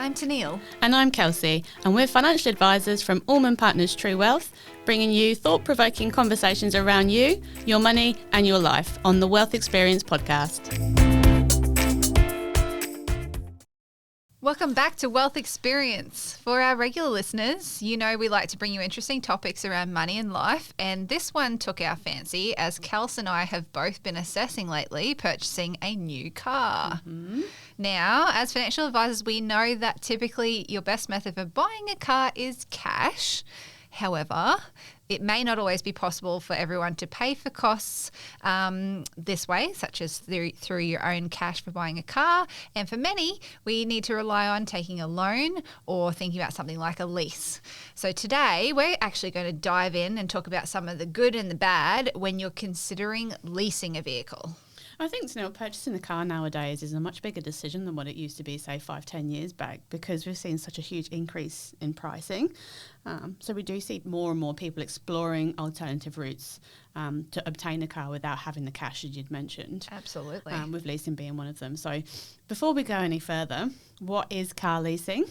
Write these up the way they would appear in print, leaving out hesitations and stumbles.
I'm Teneale. And I'm Kelsey, and we're financial advisors from 𝐴𝑙𝑚𝑎𝑛 Partners True Wealth, bringing you thought-provoking conversations around you, your money and your life on the Wealth Experience podcast. Welcome back to Wealth Experience. For our regular listeners, you know we like to bring you interesting topics around money and life, and this one took our fancy as Kels and I have both been assessing lately purchasing a new car. Now, as financial advisors, we know that typically your best method for buying a car is cash. However, it may not always be possible for everyone to pay for costs this way, such as through your own cash for buying a car. And for many, we need to rely on taking a loan or thinking about something like a lease. So today, we're actually going to dive in and talk about some of the good and the bad when you're considering leasing a vehicle. I think, purchasing a car nowadays is a much bigger decision than what it used to be, say, 5-10 years back, because we've seen such a huge increase in pricing. So we do see more and more people exploring alternative routes to obtain a car without having the cash, as you'd mentioned. Absolutely. With leasing being one of them. So before we go any further, what is car leasing?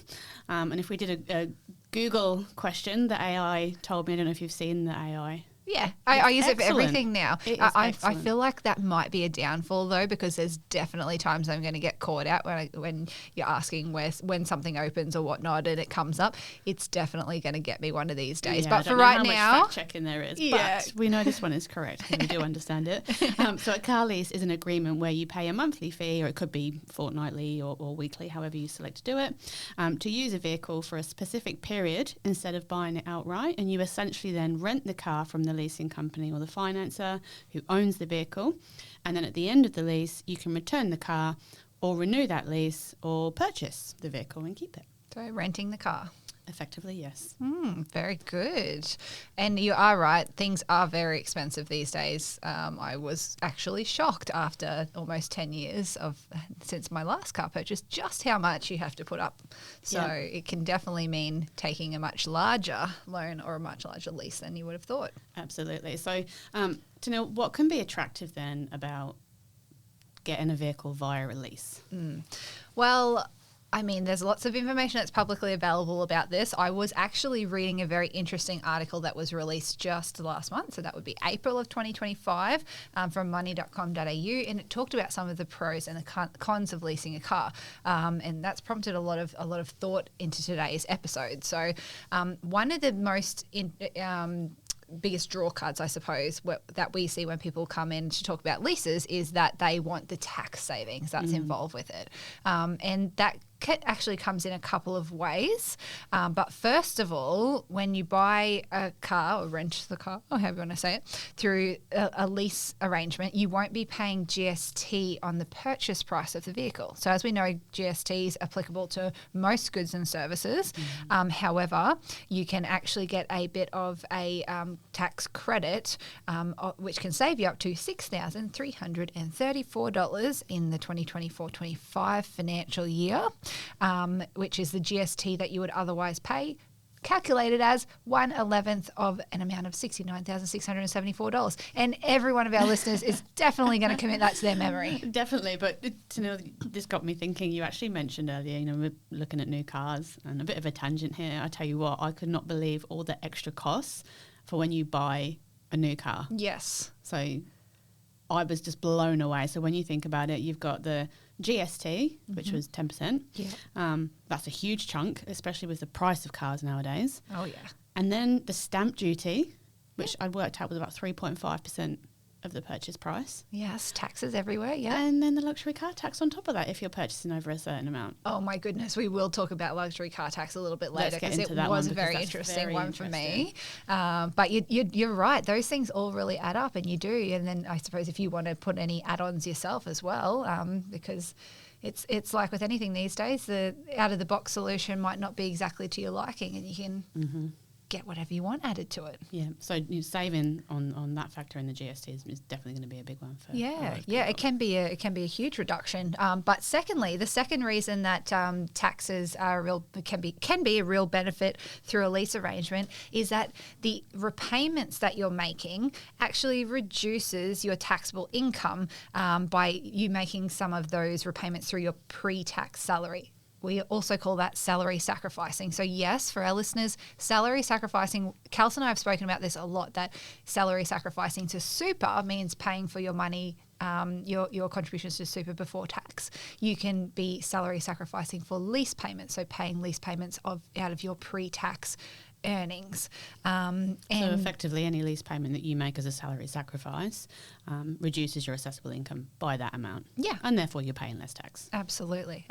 And if we did a Google question, the AI told me, I don't know if you've seen the AI. Yeah, I use it for everything now. I feel like that might be a downfall though, because there's definitely times I'm going to get caught out when you're asking when something opens or whatnot and it comes up. It's definitely going to get me one of these days. Yeah, but for right now, how much fact checking there is, but we know this one is correct because we do understand it. So a car lease is an agreement where you pay a monthly fee, or it could be fortnightly or weekly, however you select to do it, to use a vehicle for a specific period instead of buying it outright, and you essentially then rent the car from the leasing company or the financer who owns the vehicle, and then at the end of the lease you can return the car or renew that lease or purchase the vehicle and keep it. So renting the car. Effectively, yes. Very good. And you are right, things are very expensive these days. I was actually shocked after almost 10 years since my last car purchase just how much you have to put up. So it can definitely mean taking a much larger loan or a much larger lease than you would have thought. Absolutely. So to know what can be attractive then about getting a vehicle via a lease? Well, I mean, there's lots of information that's publicly available about this. I was actually reading a very interesting article that was released just last month, so that would be April of 2025, from money.com.au, and it talked about some of the pros and the cons of leasing a car, and that's prompted a lot of thought into today's episode. So, one of the most biggest draw cards, I suppose, that we see when people come in to talk about leases is that they want the tax savings that's involved with it, and that actually comes in a couple of ways. But first of all, when you buy a car or rent the car, or however you want to say it, through a lease arrangement, you won't be paying GST on the purchase price of the vehicle. So as we know, GST is applicable to most goods and services. However, you can actually get a bit of a tax credit, which can save you up to $6,334 in the 2024-25 financial year. Which is the GST that you would otherwise pay, calculated as 1/11 of an amount of $69,674. And every one of our listeners is definitely going to commit that to their memory. Definitely, but this got me thinking. You actually mentioned earlier, we're looking at new cars, and a bit of a tangent here. I tell you what, I could not believe all the extra costs for when you buy a new car. Yes. So I was just blown away. So when you think about it, you've got the GST, which was 10%. Yeah. That's a huge chunk, especially with the price of cars nowadays. Oh, yeah. And then the stamp duty, which I worked out was about 3.5% of the purchase price. Yes, taxes everywhere, yeah. And then the luxury car tax on top of that if you're purchasing over a certain amount. Oh my goodness, we will talk about luxury car tax a little bit later because it was a very interesting one for me. But you're right, those things all really add up, and you do. And then I suppose if you want to put any add-ons yourself as well, because it's like with anything these days, the out-of-the-box solution might not be exactly to your liking, and you can get whatever you want added to it. Yeah, so saving on that factor in the GST is definitely going to be a big one for it can be a huge reduction. But secondly, the second reason that taxes are can be a real benefit through a lease arrangement is that the repayments that you're making actually reduces your taxable income by you making some of those repayments through your pre-tax salary, we also call that salary sacrificing. So yes, for our listeners, salary sacrificing, Kelsey and I have spoken about this a lot, that salary sacrificing to super means paying for your money, your contributions to super before tax. You can be salary sacrificing for lease payments, so paying lease payments out of your pre-tax earnings. So effectively any lease payment that you make as a salary sacrifice reduces your assessable income by that amount. Yeah. And therefore you're paying less tax. Absolutely.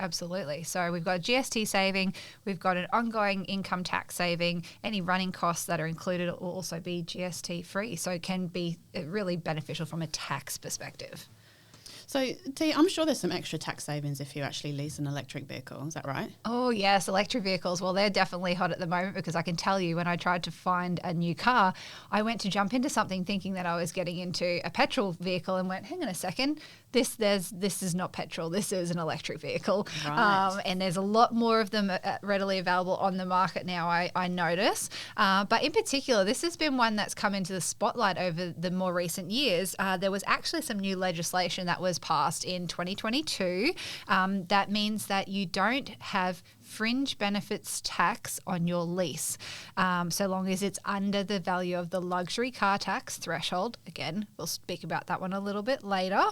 So we've got a GST saving, we've got an ongoing income tax saving, any running costs that are included will also be GST free. So it can be really beneficial from a tax perspective. So, T, I'm sure there's some extra tax savings if you actually lease an electric vehicle. Is that right? Oh, yes, electric vehicles. Well, they're definitely hot at the moment, because I can tell you when I tried to find a new car, I went to jump into something thinking that I was getting into a petrol vehicle and went, hang on a second, this is not petrol, this is an electric vehicle. Right. And there's a lot more of them readily available on the market now, I notice. But in particular, this has been one that's come into the spotlight over the more recent years. There was actually some new legislation that was passed in 2022 that means that you don't have fringe benefits tax on your lease, so long as it's under the value of the luxury car tax threshold. Again, we'll speak about that one a little bit later.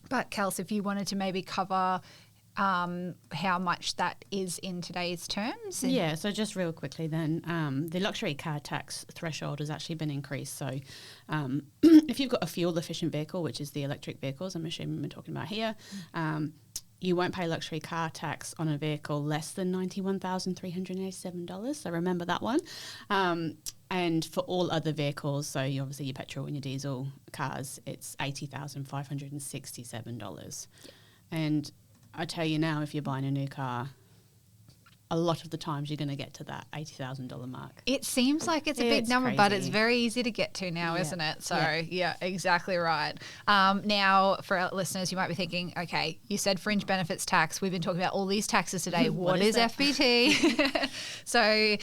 But Kels, if you wanted to maybe cover how much that is in today's terms. Yeah, so just real quickly then, the luxury car tax threshold has actually been increased. So if you've got a fuel efficient vehicle, which is the electric vehicles I'm assuming we're talking about here, you won't pay luxury car tax on a vehicle less than $91,387. So remember that one. And for all other vehicles, so obviously your petrol and your diesel cars, it's $80,567. Yeah. And I tell you now, if you're buying a new car, a lot of the times you're going to get to that $80,000 mark. It seems like it's a big number, crazy. but it's very easy to get to now, isn't it? So, yeah, exactly right. Now, for our listeners, you might be thinking, okay, you said fringe benefits tax. We've been talking about all these taxes today. what is FBT? So,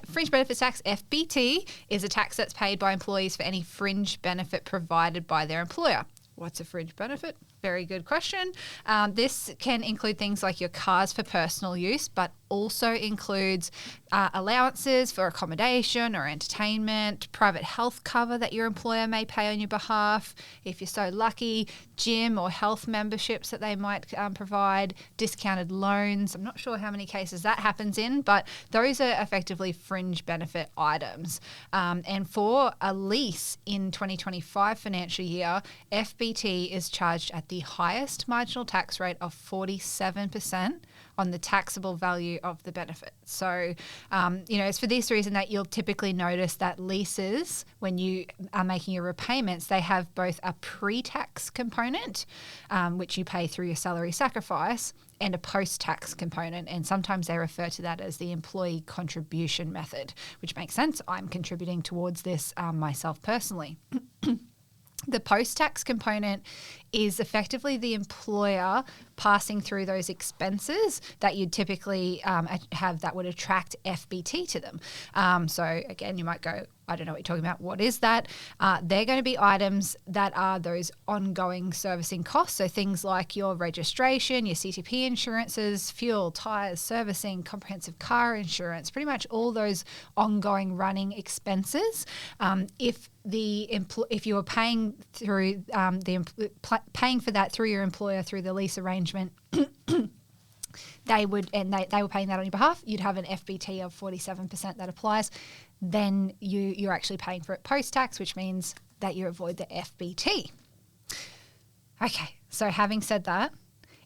fringe benefits tax, FBT, is a tax that's paid by employees for any fringe benefit provided by their employer. What's a fringe benefit? Very good question. This can include things like your cars for personal use, but also includes allowances for accommodation or entertainment, private health cover that your employer may pay on your behalf, if you're so lucky, gym or health memberships that they might provide, discounted loans. I'm not sure how many cases that happens in, but those are effectively fringe benefit items. And for a lease in 2025 financial year, FBT is charged at the highest marginal tax rate of 47% on the taxable value of the benefit. So, it's for this reason that you'll typically notice that leases, when you are making your repayments, they have both a pre-tax component, which you pay through your salary sacrifice, and a post-tax component. And sometimes they refer to that as the employee contribution method, which makes sense. I'm contributing towards this myself personally. The post-tax component is effectively the employer passing through those expenses that you'd typically have that would attract FBT to them. So again, you might go, I don't know what you're talking about. What is that? They're going to be items that are those ongoing servicing costs. So things like your registration, your CTP insurances, fuel, tyres, servicing, comprehensive car insurance, pretty much all those ongoing running expenses. If you are paying through paying for that through your employer through the lease arrangement, they were paying that on your behalf, you'd have an FBT of 47% that applies. Then you're actually paying for it post-tax, which means that you avoid the FBT. Okay, so having said that,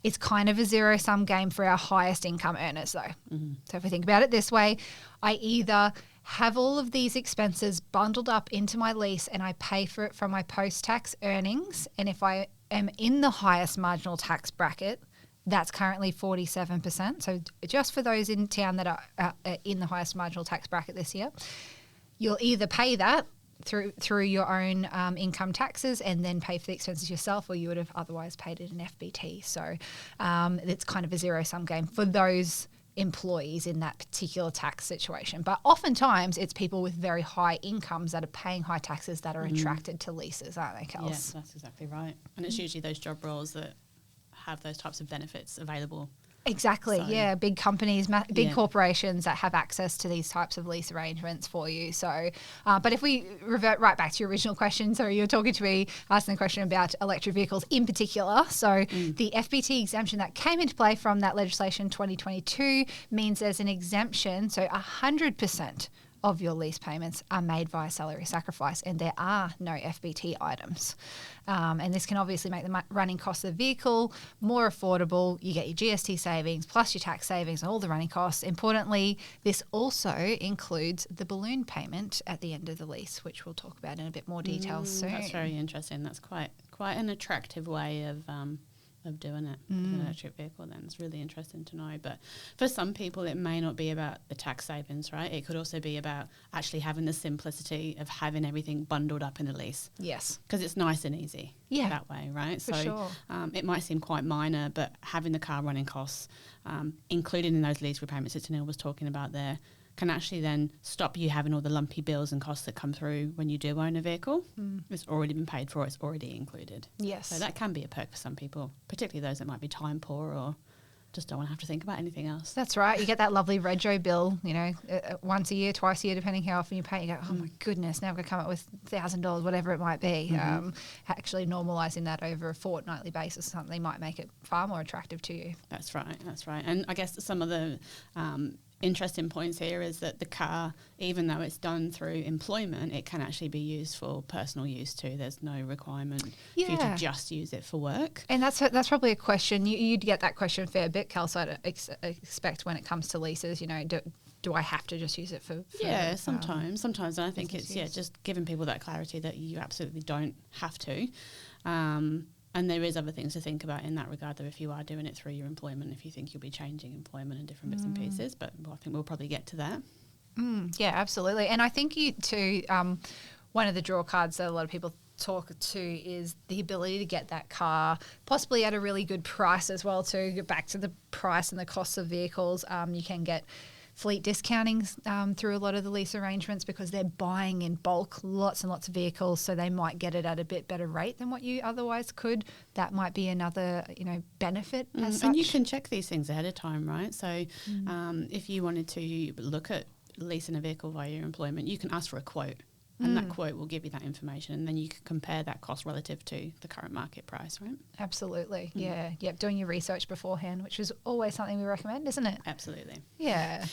it's kind of a zero-sum game for our highest income earners though. Mm-hmm. So if we think about it this way, I either have all of these expenses bundled up into my lease and I pay for it from my post-tax earnings, and if I am in the highest marginal tax bracket, that's currently 47%. So just for those in town that are in the highest marginal tax bracket this year, you'll either pay that through your own income taxes and then pay for the expenses yourself, or you would have otherwise paid it in FBT. So it's kind of a zero-sum game for those employees in that particular tax situation. But oftentimes it's people with very high incomes that are paying high taxes that are attracted to leases, aren't they, Kels? Yeah, that's exactly right. And it's usually those job roles that have those types of benefits available. Exactly. So, yeah, big companies, big corporations that have access to these types of lease arrangements for you. So, but if we revert right back to your original question, so you're talking to me, asking the question about electric vehicles in particular. So the FBT exemption that came into play from that legislation 2022 means there's an exemption. So 100% of your lease payments are made via salary sacrifice, and there are no FBT items. And this can obviously make the running cost of the vehicle more affordable. You get your GST savings plus your tax savings and all the running costs. Importantly, this also includes the balloon payment at the end of the lease, which we'll talk about in a bit more detail soon. That's very interesting. That's quite an attractive way of doing it with an electric vehicle. Then it's really interesting to know. But for some people it may not be about the tax savings, right? It could also be about actually having the simplicity of having everything bundled up in a lease. Yes, because it's nice and easy that way, right? For sure. It might seem quite minor, but having the car running costs included in those lease repayments that Teneale was talking about there can actually then stop you having all the lumpy bills and costs that come through when you do own a vehicle. It's already been paid for, it's already included. Yes. So that can be a perk for some people, particularly those that might be time poor or just don't want to have to think about anything else. That's right. You get that lovely rego bill, once a year, twice a year, depending how often you pay. You go, oh my goodness, now I've got to come up with $1,000, whatever it might be. Actually normalising that over a fortnightly basis, something might make it far more attractive to you. That's right. And I guess some of the interesting points here is that the car, even though it's done through employment, it can actually be used for personal use too. There's no requirement for you to just use it for work. And that's probably a question. You'd get that question a fair bit, Kelsey, I'd expect when it comes to leases. Do I have to just use it for sometimes. And I think it's just giving people that clarity that you absolutely don't have to. And there is other things to think about in that regard, though, if you are doing it through your employment, if you think you'll be changing employment and different bits and pieces. But I think we'll probably get to that. Yeah, absolutely. And I think you too, one of the draw cards that a lot of people talk to is the ability to get that car possibly at a really good price as well too. Get back to the price and the costs of vehicles. You can get fleet discounting through a lot of the lease arrangements because they're buying in bulk lots and lots of vehicles, so they might get it at a bit better rate than what you otherwise could. That might be another benefit as such. And you can check these things ahead of time, right? So if you wanted to look at leasing a vehicle via your employment, you can ask for a quote. And that quote will give you that information, and then you can compare that cost relative to the current market price, right? Absolutely, yeah. Yep, doing your research beforehand, which is always something we recommend, isn't it? Absolutely. Yeah.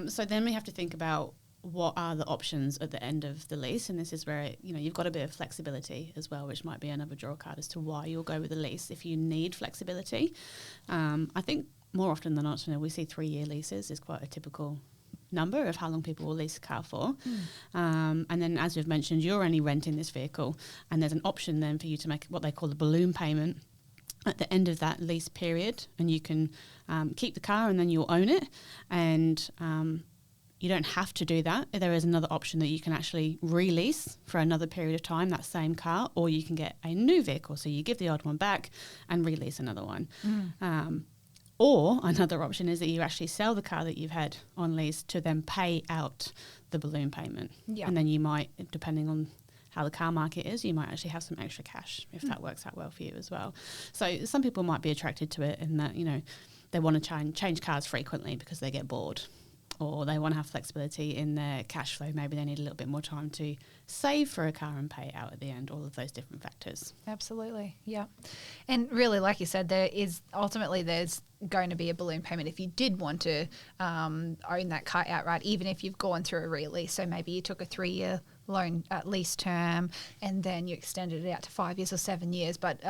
So then we have to think about what are the options at the end of the lease, and this is where you've got a bit of flexibility as well, which might be another draw card as to why you'll go with a lease if you need flexibility. I think more often than not, we see 3-year leases is quite a typical number of how long people will lease a car for. And then, as we've mentioned, you're only renting this vehicle, and there's an option then for you to make what they call a balloon payment at the end of that lease period, and you can keep the car and then you'll own it, and you don't have to do that. There is another option that you can actually release for another period of time, that same car, or you can get a new vehicle, so you give the old one back and release another one. Or another option is that you actually sell the car that you've had on lease to then pay out the balloon payment. Yeah. And then you might, depending on how the car market is, you might actually have some extra cash if that works out well for you as well. So some people might be attracted to it in that, they want to change cars frequently because they get bored, or they want to have flexibility in their cash flow. Maybe they need a little bit more time to save for a car and pay it out at the end, all of those different factors. Absolutely, yeah. And really, like you said, there's going to be a balloon payment if you did want to own that car outright, even if you've gone through a release. So maybe you took a 3-year loan lease term and then you extended it out to 5 years or 7 years, but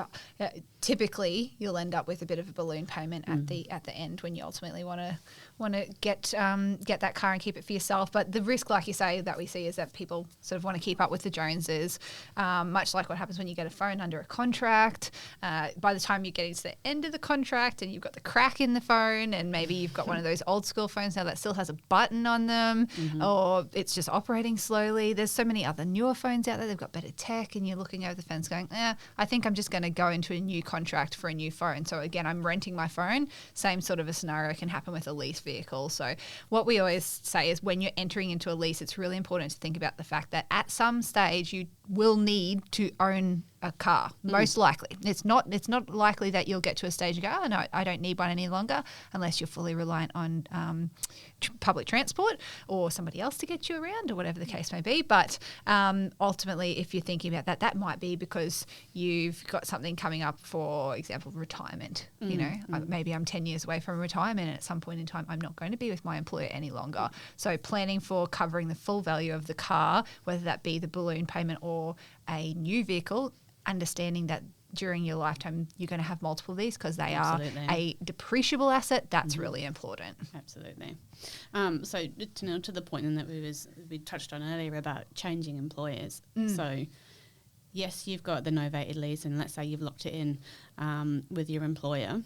typically you'll end up with a bit of a balloon payment at the end when you ultimately want to get that car and keep it for yourself. But the risk, like you say, that we see is that people sort of want to keep up with the Joneses, much like what happens when you get a phone under a contract. By the time you're getting to the end of the contract and you've got the crack in the phone, and maybe you've got one of those old school phones now that still has a button on them, or it's just operating slowly. There's so many other newer phones out there, they've got better tech, and you're looking over the fence going, I think I'm just going to go into a new contract for a new phone. So again, I'm renting my phone. Same sort of a scenario can happen with a lease vehicle. So what we always say is when you're entering into a lease, it's really important to think about the fact that at some stage you will need to own a car, most likely. It's not likely that you'll get to a stage and go, oh, no, I don't need one any longer, unless you're fully reliant on public transport or somebody else to get you around or whatever the case may be. But ultimately, if you're thinking about that, that might be because you've got something coming up, for example, retirement. You know, maybe I'm 10 years away from retirement, and at some point in time, I'm not going to be with my employer any longer. So planning for covering the full value of the car, whether that be the balloon payment or a new vehicle, understanding that during your lifetime you're going to have multiple of these because they are a depreciable asset, that's really important. Absolutely. So to the point that we touched on earlier about changing employers. So yes, you've got the novated lease, and let's say you've locked it in with your employer.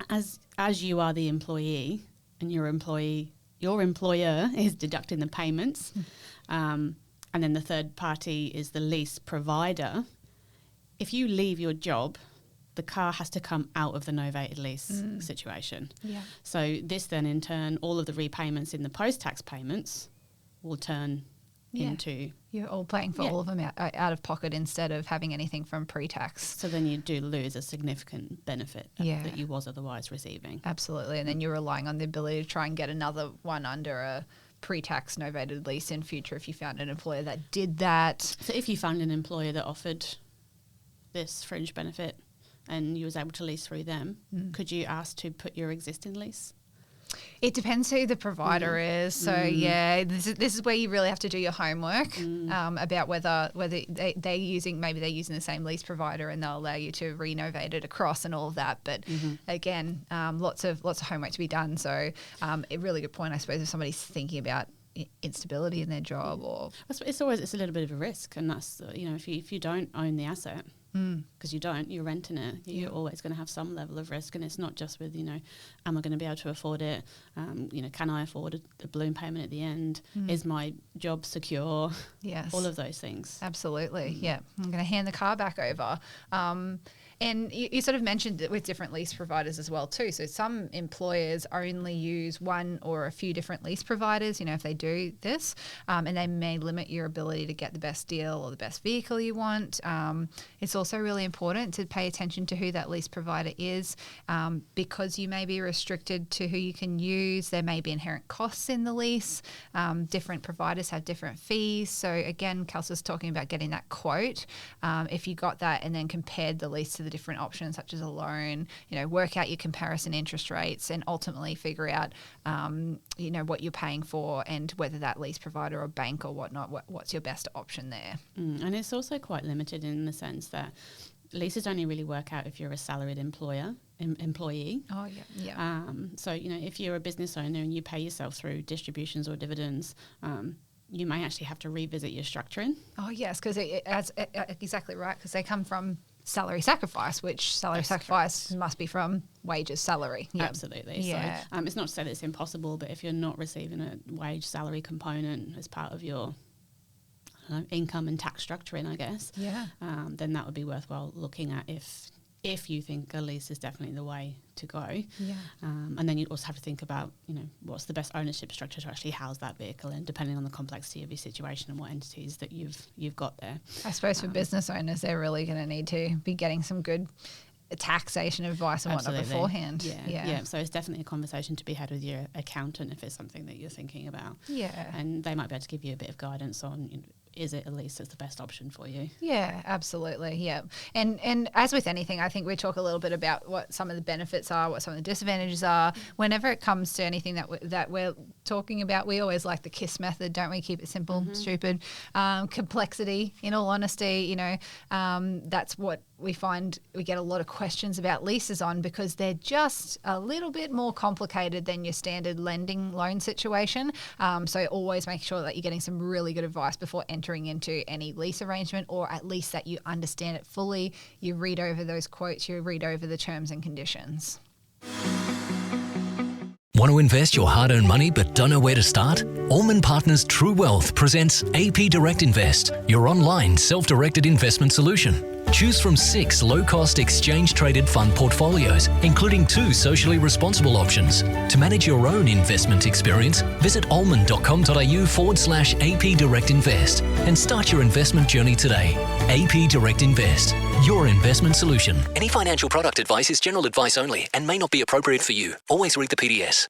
As you are the employee and your employer is deducting the payments, and then the third party is the lease provider. If you leave your job, the car has to come out of the novated lease situation. Yeah. So this then in turn, all of the repayments in the post-tax payments will turn into... You're all paying for all of them out of pocket instead of having anything from pre-tax. So then you do lose a significant benefit that you was otherwise receiving. Absolutely. And then you're relying on the ability to try and get another one under a pre-tax novated lease in future if you found an employer that did that. So if you found an employer that offered this fringe benefit and you was able to lease through them, could you ask to put your existing lease? It depends who the provider is. So this is where you really have to do your homework about whether they're using the same lease provider and they'll allow you to renovate it across and all of that. But again, lots of homework to be done. So a really good point, I suppose, if somebody's thinking about instability in their job, or it's a little bit of a risk, and that's if you don't own the asset. Because you're renting it, you're always going to have some level of risk, and it's not just with am I going to be able to afford it, can I afford a balloon payment at the end, is my job secure, all of those things. Absolutely. I'm going to hand the car back over. And you sort of mentioned it with different lease providers as well too. So some employers only use one or a few different lease providers, if they do this, and they may limit your ability to get the best deal or the best vehicle you want. It's also really important to pay attention to who that lease provider is, because you may be restricted to who you can use. There may be inherent costs in the lease. Different providers have different fees. So again, Kelsey's talking about getting that quote. If you got that and then compared the lease to the different options such as a loan, work out your comparison interest rates and ultimately figure out, what you're paying for and whether that lease provider or bank or whatnot, what's your best option there. And it's also quite limited in the sense that leases only really work out if you're a salaried employee. Oh, yeah. So, if you're a business owner and you pay yourself through distributions or dividends, you may actually have to revisit your structuring. Oh, yes, because exactly right, because they come from salary sacrifice, which salary sacrifice must be from wages salary. Yep. Absolutely. Yeah. So it's not to say that it's impossible, but if you're not receiving a wage salary component as part of your income and tax structuring, I guess, then that would be worthwhile looking at if you think a lease is definitely the way to go. Yeah. And then you also have to think about, what's the best ownership structure to actually house that vehicle in, depending on the complexity of your situation and what entities that you've got there. I suppose for business owners, they're really going to need to be getting some good taxation advice and whatnot beforehand. Yeah. So it's definitely a conversation to be had with your accountant if it's something that you're thinking about. Yeah. And they might be able to give you a bit of guidance on, is it a lease that's the best option for you? Yeah, absolutely. Yeah. And as with anything, I think we talk a little bit about what some of the benefits are, what some of the disadvantages are. Whenever it comes to anything that we're talking about, we always like the KISS method, don't we? Keep it simple, stupid. Complexity, in all honesty, that's what we find we get a lot of questions about leases on, because they're just a little bit more complicated than your standard lending loan situation. So always make sure that you're getting some really good advice before entering into any lease arrangement, or at least that you understand it fully. You read over those quotes, you read over the terms and conditions. Want to invest your hard-earned money but don't know where to start? Allman Partners True Wealth presents AP Direct Invest, your online self-directed investment solution. Choose from 6 low-cost exchange-traded fund portfolios, including 2 socially responsible options. To manage your own investment experience, visit 𝐼𝐿𝑚𝑎𝑛.com.au/AP Direct Invest and start your investment journey today. AP Direct Invest, your investment solution. Any financial product advice is general advice only and may not be appropriate for you. Always read the PDS.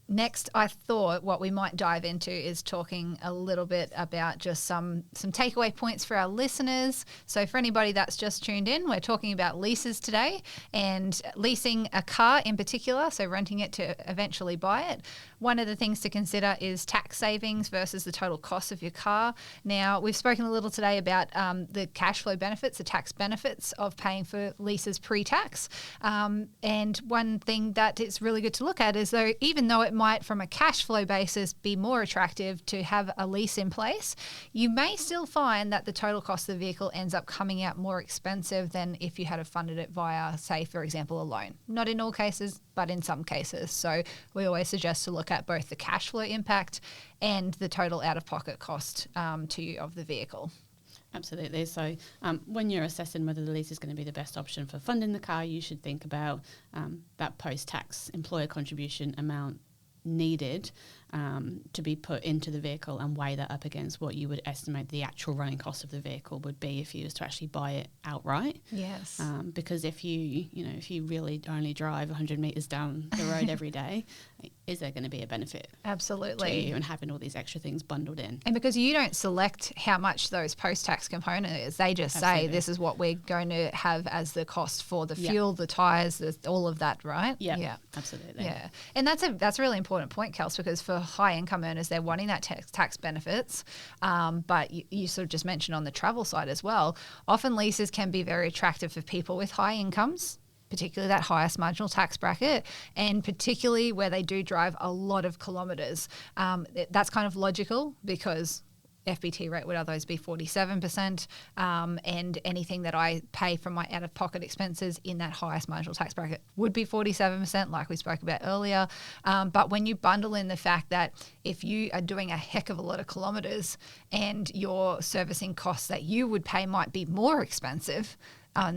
Next, I thought what we might dive into is talking a little bit about just some takeaway points for our listeners. So for anybody that's just tuned in, we're talking about leases today and leasing a car in particular, so renting it to eventually buy it. One of the things to consider is tax savings versus the total cost of your car. Now, we've spoken a little today about the cash flow benefits, the tax benefits of paying for leases pre-tax. And one thing that it's really good to look at is though, even though it might from a cash flow basis be more attractive to have a lease in place, you may still find that the total cost of the vehicle ends up coming out more expensive than if you had funded it via, say, for example, a loan. Not in all cases, but in some cases. So we always suggest to look at both the cash flow impact and the total out-of-pocket cost to you of the vehicle. Absolutely. So when you're assessing whether the lease is going to be the best option for funding the car, you should think about that post-tax employer contribution amount needed to be put into the vehicle and weigh that up against what you would estimate the actual running cost of the vehicle would be if you was to actually buy it outright. Yes. Because if you really only drive 100 metres down the road every day, is there going to be a benefit Absolutely. to you and having all these extra things bundled in? And because you don't select how much those post-tax component is, they just Absolutely. say this is what we're going to have as the cost for the fuel, the tyres, all of that, right? Yeah, absolutely. Yeah, and that's a really important point, Kels, because for high-income earners, they're wanting that tax benefits. But you sort of just mentioned on the travel side as well, often leases can be very attractive for people with high incomes, particularly that highest marginal tax bracket, and particularly where they do drive a lot of kilometres. That's kind of logical because FBT rate would otherwise be 47%, and anything that I pay from my out-of-pocket expenses in that highest marginal tax bracket would be 47%, like we spoke about earlier. But when you bundle in the fact that if you are doing a heck of a lot of kilometres and your servicing costs that you would pay might be more expensive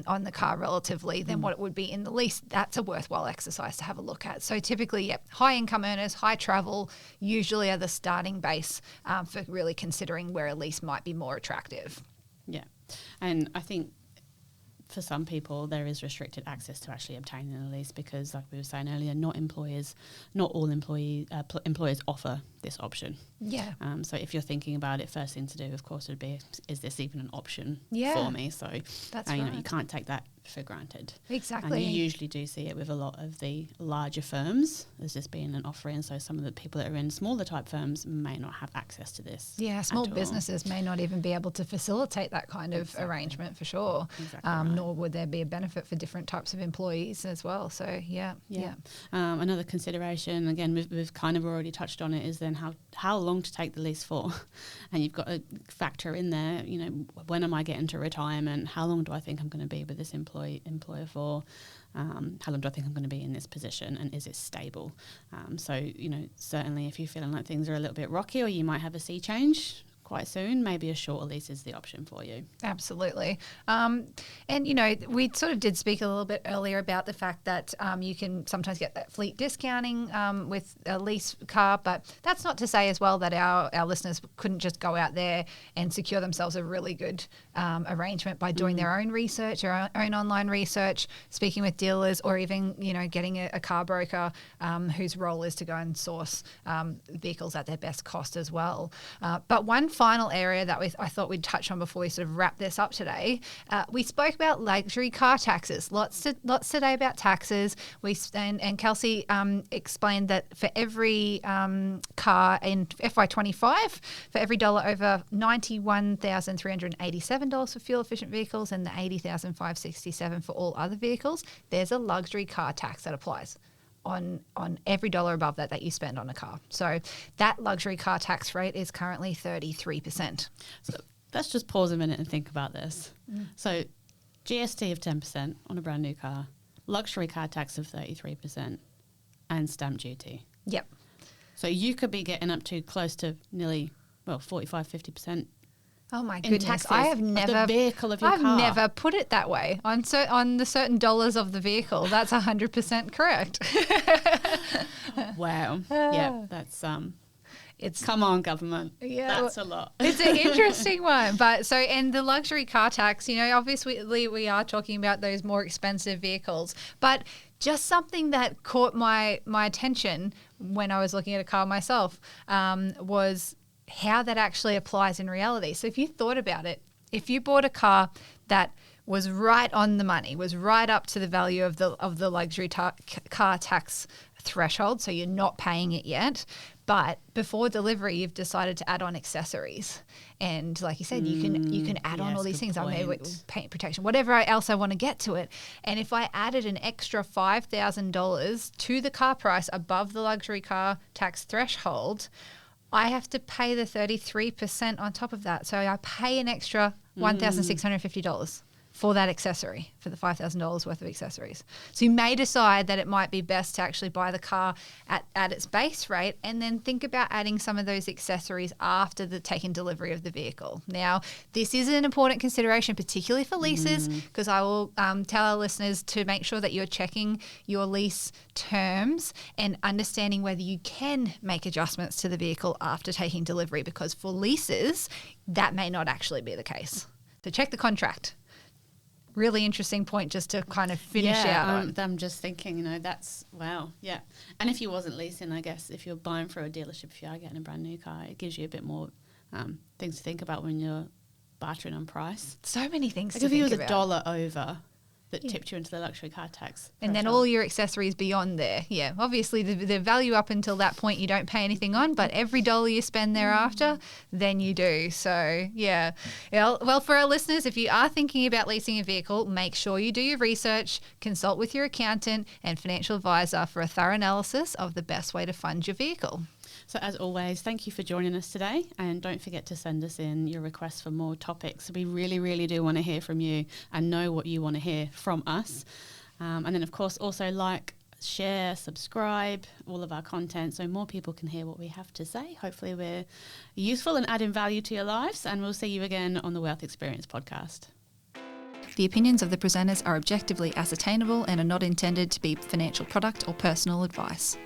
on the car relatively than what it would be in the lease, that's a worthwhile exercise to have a look at. So typically, high income earners, high travel usually are the starting base for really considering where a lease might be more attractive. Yeah. And I think for some people there is restricted access to actually obtaining a lease because, like we were saying earlier, not all employers offer this option. Yeah. So if you're thinking about it, first thing to do, of course, would be, is this even an option for me? So that's you can't take that for granted. Exactly. And you usually do see it with a lot of the larger firms as this being an offering. So some of the people that are in smaller type firms may not have access to this. Yeah, small businesses may not even be able to facilitate that kind of arrangement for sure. Exactly right. Nor would there be a benefit for different types of employees as well. So yeah. Another consideration, again, we've kind of already touched on it, is then how long to take the lease for. And you've got to factor in there, when am I getting to retirement? How long do I think I'm going to be with this employer for? How long do I think I'm going to be in this position, and is it stable? So certainly if you're feeling like things are a little bit rocky or you might have a sea change quite soon, maybe a shorter lease is the option for you. Absolutely. And, we sort of did speak a little bit earlier about the fact that you can sometimes get that fleet discounting with a lease car, but that's not to say as well that our listeners couldn't just go out there and secure themselves a really good arrangement by doing their own research, their own online research, speaking with dealers, or even, getting a car broker whose role is to go and source vehicles at their best cost as well. But one final area that I thought we'd touch on before we sort of wrap this up today, we spoke about luxury car taxes. Lots today about taxes. And Kelsey explained that for every car in FY25, for every dollar over $91,387 for fuel efficient vehicles and the $80,567 for all other vehicles, there's a luxury car tax that applies on every dollar above that you spend on a car. So that luxury car tax rate is currently 33%. So let's just pause a minute and think about this. So GST of 10% on a brand new car, luxury car tax of 33%, and stamp duty. Yep. So you could be getting up to close to nearly, 45, 50% Oh my in goodness! taxes I have of never the vehicle of your I've car. never put it that way on the certain dollars of the vehicle. That's 100% correct. Wow. Yeah, that's It's come on, government. Yeah, That's a lot. It's an interesting one. But so, and the luxury car tax, obviously we are talking about those more expensive vehicles. But just something that caught my attention when I was looking at a car myself was how that actually applies in reality. So if you thought about it, if you bought a car that was right on the money, was right up to the value of the luxury car tax threshold, so you're not paying it yet, but before delivery you've decided to add on accessories, and like you said, you can add on all these things. Paint protection, whatever else I want to get to it. And if I added an extra $5,000 to the car price above the luxury car tax threshold, I have to pay the 33% on top of that. So I pay an extra $1,650 for that accessory, for the $5,000 worth of accessories. So you may decide that it might be best to actually buy the car at its base rate and then think about adding some of those accessories after the taking delivery of the vehicle. Now, this is an important consideration, particularly for leases, because I will tell our listeners to make sure that you're checking your lease terms and understanding whether you can make adjustments to the vehicle after taking delivery, because for leases, that may not actually be the case. So check the contract. Really interesting point just to kind of finish out on. I'm just thinking, that's, wow, yeah. And if you wasn't leasing, I guess, if you're buying through a dealership, if you are getting a brand new car, it gives you a bit more things to think about when you're bartering on price. So many things to think about. If it was $1 over that tipped you into the luxury car tax. And then all your accessories beyond there. Yeah, obviously the value up until that point you don't pay anything on, but every dollar you spend thereafter, then you do. So, yeah. Well, for our listeners, if you are thinking about leasing a vehicle, make sure you do your research, consult with your accountant and financial advisor for a thorough analysis of the best way to fund your vehicle. So as always, thank you for joining us today, and don't forget to send us in your requests for more topics. We really, really do want to hear from you and know what you want to hear from us. And then, of course, also like, share, subscribe, all of our content so more people can hear what we have to say. Hopefully we're useful and adding value to your lives, and we'll see you again on the Wealth Experience podcast. The opinions of the presenters are objectively ascertainable and are not intended to be financial product or personal advice.